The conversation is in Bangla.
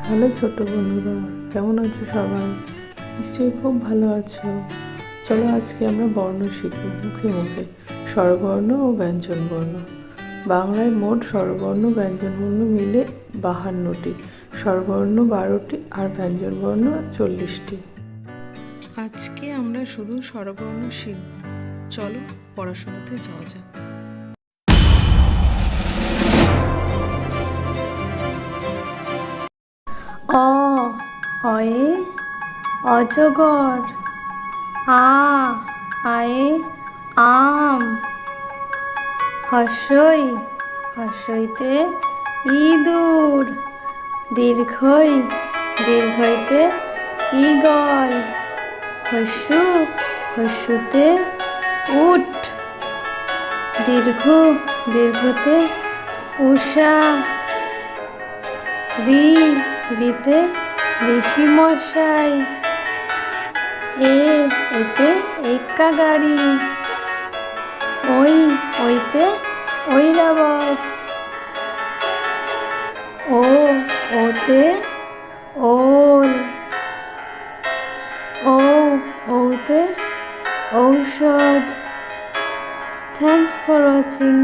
হ্যালো ছোট বন্ধুরা, কেমন আছো সবাই? নিশ্চয়ই খুব ভালো আছো। চলো আজকে আমরা বর্ণ শিখব মুখে মুখে, স্বরবর্ণ ও ব্যঞ্জনবর্ণ। বাংলায় মোট স্বরবর্ণ ব্যঞ্জনবর্ণ মিলে 52টি, স্বরবর্ণ 12টি আর ব্যঞ্জনবর্ণ 40টি। আজকে আমরা শুধু স্বরবর্ণ শিখব। চলো পড়াশোনাতে যাওয়া যাক। অয়ে অজগর, আয়ে আম, হর্ষইতে ইঁদুর, দীর্ঘইতে ঈগল, হস্যুতে উট, দীর্ঘতে উষা, রিতে ঋষিমশাই, এতে এক্কা গাড়ি, ওইতে ঐরাবত, ওতে ওল, ওতে ঔষধ। Thanks for watching.